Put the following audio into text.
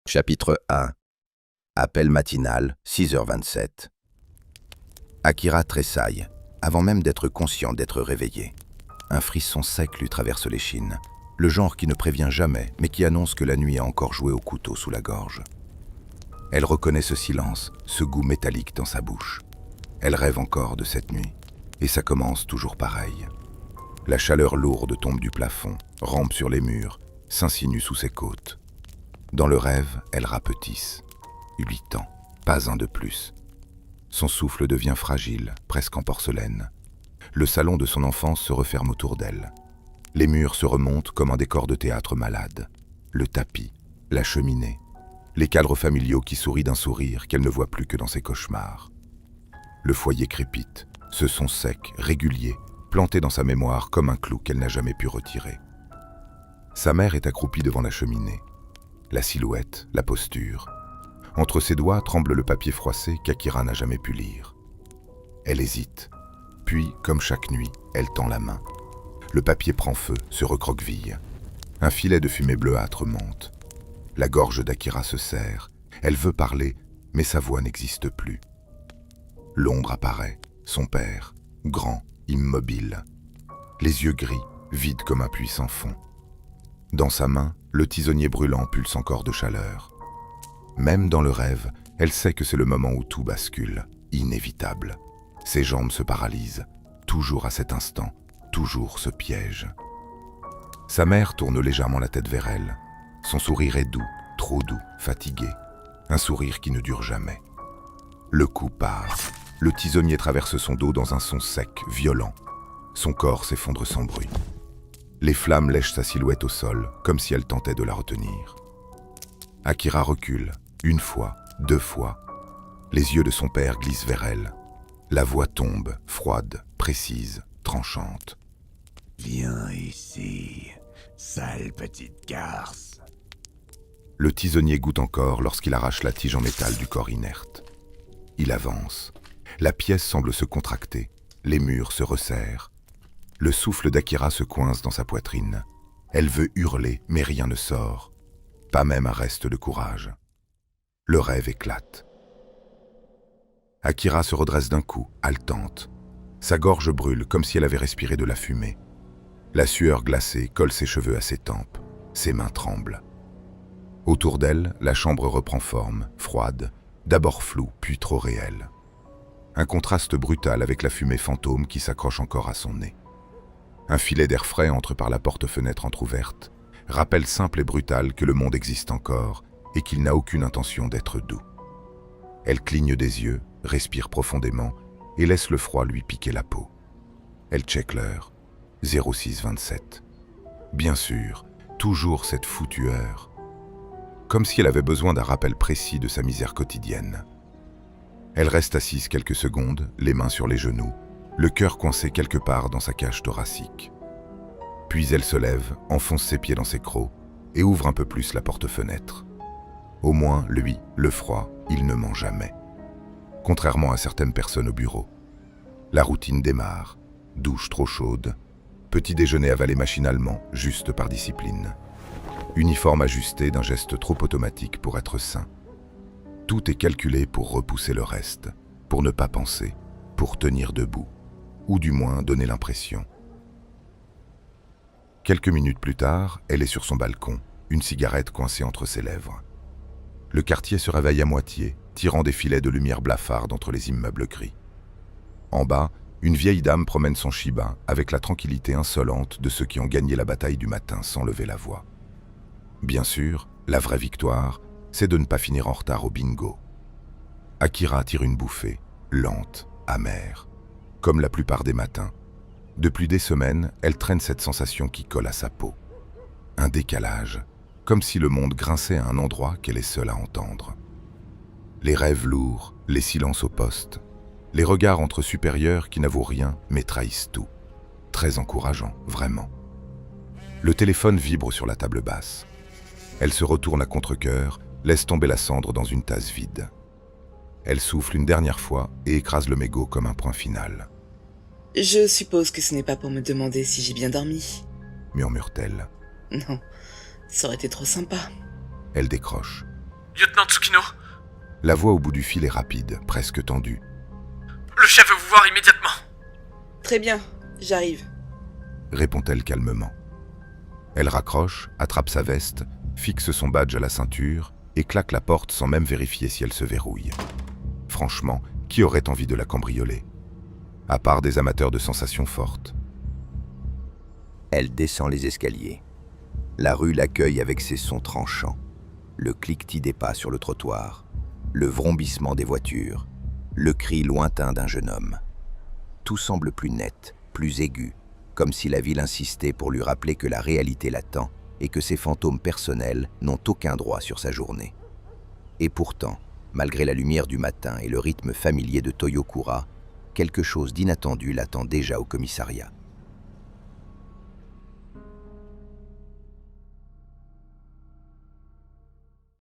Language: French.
Chapitre 1. Appel matinal, 6h27. Akira tressaille, avant même d'être conscient d'être réveillé. Un frisson sec lui traverse l'échine, le genre qui ne prévient jamais, mais qui annonce que la nuit a encore joué au couteau sous la gorge. Elle reconnaît ce silence, ce goût métallique dans sa bouche. Elle rêve encore de cette nuit, et ça commence toujours pareil. La chaleur lourde tombe du plafond, rampe sur les murs, s'insinue sous ses côtes. Dans le rêve, elle rapetisse. 8 ans, pas un de plus. Son souffle devient fragile, presque en porcelaine. Le salon de son enfance se referme autour d'elle. Les murs se remontent comme un décor de théâtre malade. Le tapis, la cheminée, les cadres familiaux qui sourient d'un sourire qu'elle ne voit plus que dans ses cauchemars. Le foyer crépite, ce son sec, régulier, planté dans sa mémoire comme un clou qu'elle n'a jamais pu retirer. Sa mère est accroupie devant la cheminée. La silhouette, la posture. Entre ses doigts tremble le papier froissé qu'Akira n'a jamais pu lire. Elle hésite. Puis, comme chaque nuit, elle tend la main. Le papier prend feu, se recroqueville. Un filet de fumée bleuâtre monte. La gorge d'Akira se serre. Elle veut parler, mais sa voix n'existe plus. L'ombre apparaît, son père, grand, immobile. Les yeux gris, vides comme un puits sans fond. Dans sa main, le tisonnier brûlant pulse encore de chaleur. Même dans le rêve, elle sait que c'est le moment où tout bascule, inévitable. Ses jambes se paralysent, toujours à cet instant, toujours ce piège. Sa mère tourne légèrement la tête vers elle. Son sourire est doux, trop doux, fatigué. Un sourire qui ne dure jamais. Le coup part. Le tisonnier traverse son dos dans un son sec, violent. Son corps s'effondre sans bruit. Les flammes lèchent sa silhouette au sol, comme si elle tentait de la retenir. Akira recule, 1 fois, 2 fois. Les yeux de son père glissent vers elle. La voix tombe, froide, précise, tranchante. « Viens ici, sale petite garce. » Le tisonnier goûte encore lorsqu'il arrache la tige en métal du corps inerte. Il avance. La pièce semble se contracter. Les murs se resserrent. Le souffle d'Akira se coince dans sa poitrine. Elle veut hurler, mais rien ne sort. Pas même un reste de courage. Le rêve éclate. Akira se redresse d'un coup, haletante. Sa gorge brûle comme si elle avait respiré de la fumée. La sueur glacée colle ses cheveux à ses tempes. Ses mains tremblent. Autour d'elle, la chambre reprend forme, froide, d'abord floue, puis trop réelle. Un contraste brutal avec la fumée fantôme qui s'accroche encore à son nez. Un filet d'air frais entre par la porte-fenêtre entr'ouverte, rappel simple et brutal que le monde existe encore et qu'il n'a aucune intention d'être doux. Elle cligne des yeux, respire profondément et laisse le froid lui piquer la peau. Elle check l'heure, 06:27. Bien sûr, toujours cette foutue heure. Comme si elle avait besoin d'un rappel précis de sa misère quotidienne. Elle reste assise quelques secondes, les mains sur les genoux, le cœur coincé quelque part dans sa cage thoracique. Puis elle se lève, enfonce ses pieds dans ses crocs et ouvre un peu plus la porte-fenêtre. Au moins, lui, le froid, il ne ment jamais. Contrairement à certaines personnes au bureau. La routine démarre, douche trop chaude, petit déjeuner avalé machinalement, juste par discipline. Uniforme ajusté d'un geste trop automatique pour être sain. Tout est calculé pour repousser le reste, pour ne pas penser, pour tenir debout. Ou du moins donner l'impression. Quelques minutes plus tard, elle est sur son balcon, une cigarette coincée entre ses lèvres. Le quartier se réveille à moitié, tirant des filets de lumière blafarde entre les immeubles gris. En bas, une vieille dame promène son Shiba avec la tranquillité insolente de ceux qui ont gagné la bataille du matin sans lever la voix. Bien sûr, la vraie victoire, c'est de ne pas finir en retard au bingo. Akira tire une bouffée, lente, amère. Comme la plupart des matins. Depuis des semaines, elle traîne cette sensation qui colle à sa peau. Un décalage, comme si le monde grinçait à un endroit qu'elle est seule à entendre. Les rêves lourds, les silences au poste, les regards entre supérieurs qui n'avouent rien mais trahissent tout. Très encourageant, vraiment. Le téléphone vibre sur la table basse. Elle se retourne à contre-cœur, laisse tomber la cendre dans une tasse vide. Elle souffle une dernière fois et écrase le mégot comme un point final. « Je suppose que ce n'est pas pour me demander si j'ai bien dormi. » murmure-t-elle. Non, ça aurait été trop sympa. Elle décroche. Lieutenant Tsukino, La voix au bout du fil est rapide, presque tendue. le chef veut vous voir immédiatement. Très bien, j'arrive. Répond-elle calmement. Elle raccroche, attrape sa veste, fixe son badge à la ceinture et claque la porte sans même vérifier si elle se verrouille. Franchement, qui aurait envie de la cambrioler? À part des amateurs de sensations fortes. Elle descend les escaliers. La rue l'accueille avec ses sons tranchants. Le cliquetis des pas sur le trottoir, le vrombissement des voitures, le cri lointain d'un jeune homme. Tout semble plus net, plus aigu, comme si la ville insistait pour lui rappeler que la réalité l'attend et que ses fantômes personnels n'ont aucun droit sur sa journée. Et pourtant, malgré la lumière du matin et le rythme familier de Toyokura, quelque chose d'inattendu l'attend déjà au commissariat.